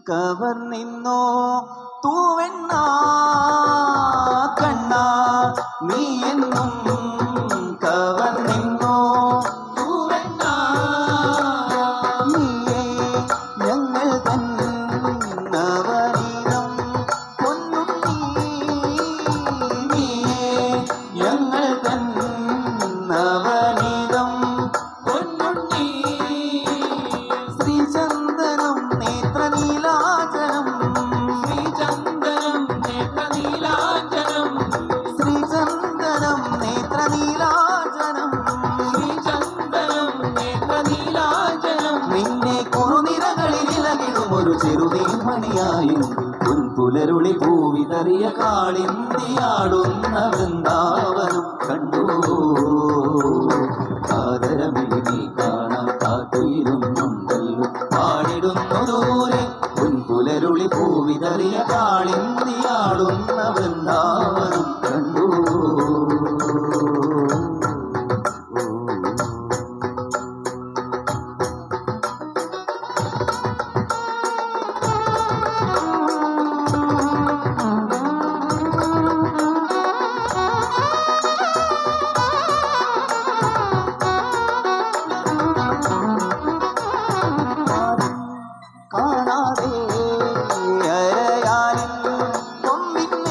കവർന്നിന്നോ തൂവെണ്ണ കണ്ണ നീ എന്നും കവർന്നിന്നോ തൂവെണ്ണ നീയേ ഞങ്ങൾ തൻ നവനീതം പൊന്നുണ്ണി നീയേ ഞങ്ങൾ തൻ നവനീതം പൊന്നുണ്ണി ശ്രീചന്ദനം നേത്രനീലാചനം ശ്രീചന്ദനം നേത്രനീലാചനം ശ്രീചന്ദനം നേത്രനീലാചനം ശ്രീചന്ദനം നേത്രനീലാചനം നിന്നെ കുറുനിരകളിൽ ഇലകിടും ഒരു ചെറുതീമണിയായും പുലരുളി പൂവിതറിയ കാളിന്തിയാടുന്ന വൃന്ദാവനം കണ്ടു ആദരമിഴി നീ കാണാൻ കാത്തുയിരുന്നുണ്ടല്ലോ പാടിടുന്നു ദൂരെ പുലരുളി പൂവിതറിയ കാളിന്തിയാടുന്ന വൃന്ദാവനം കണ്ടു കാണാതെ അരയാലിൻ കൊമ്പിന്മേലാരും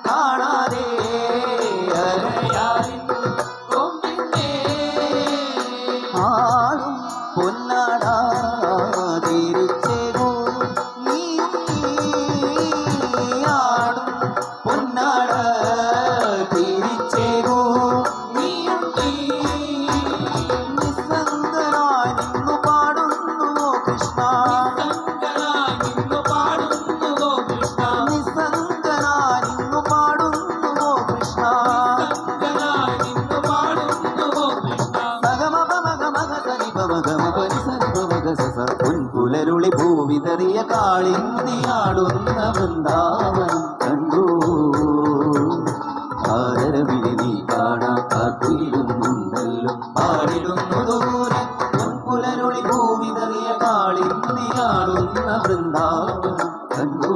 കാണാതെ അരയാലിൻ കൊമ്പിന്മേൽ ആടും പൊന്നാടാ തിരിച്ചേകൂ നീയും നീയാടും പൊന്നാട തിരിച്ചേകൂ നീയും നീ നിസ്സംഗനായി നിന്നു പാടുന്നുവോ കൃഷ്ണ നിസ്സംഗനായി നിന്നു പാടുന്നുവോ കൃഷ്ണ പുലരുളി ഭൂവിതറിയ കാളിന്തിയാടുന്ന വൃന്ദാവനം കണ്ടു ആദരവിളി നീ കാണാ കാത്തിരുന്നുണ്ടല്ലോ പാടിടുന്നു ദൂരെ പുലരുളി ഭൂവിതറിയ കാളിന്തിയാടുന്ന വൃന്ദാവനം കണ്ടു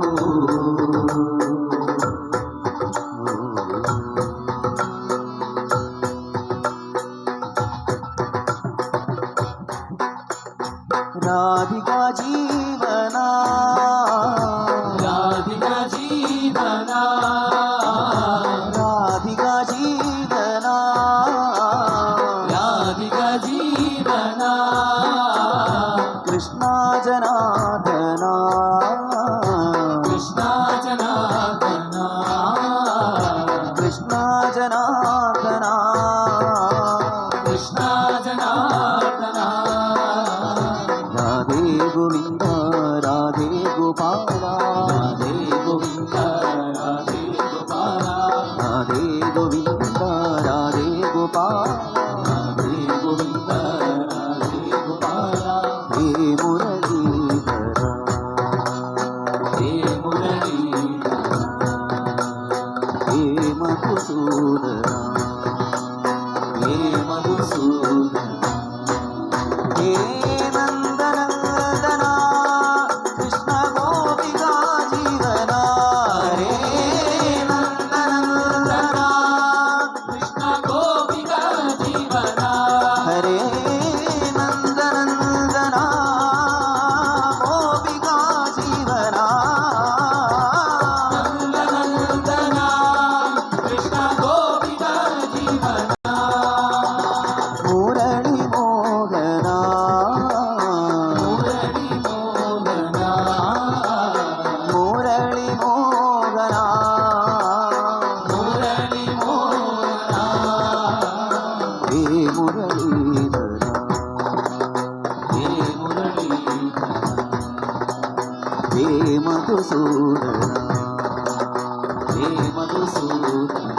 രാധികാ ജീവനാ രാധികാ ജീവനാ രാധികാ ജീവനാ രാധികാ ജീവനാ കൃഷ്ണ ജനാർദ്ദനാ കൃഷ്ണ ജനാർദ്ദനാ കൃഷ്ണ ജനാർദ്ദനാ കൃഷ്ണ ജനാർദ്ദനാ രാധേ ഗോവിന്ദ രാധേ ഗോപാല രാധേ ഗോവിന്ദ രാധേ ഗോപാല രാധേ ഗോവിന്ദ രാധേ ഗോപാല രാധേ ഗോവിന്ദ രാധേ ഗോപാല ഹേ മുരളീധര ഹേ മുരളീധര ഹേ മധുസൂദന ഹേ മധുസൂദന ഹേ നന്ദനന്ദന കൃഷ്ണ ഗോപികാ ജീവന ഹരേ നന്ദനന്ദന കൃഷ്ണ ഗോപികാ ജീവന ഹരേ നന്ദനന്ദന ഗോപികാ ജീവന നന്ദനന്ദന കൃഷ്ണ ഗോപികാ ജീവന മുരളി മോഹന മുരളി മോഹന മുരളി മോഹന മുരളി മോഹന ഹേ മുരളീധര ഹേ മുരളീധര ഹേ മധുസൂദന ഹേ മധുസൂദന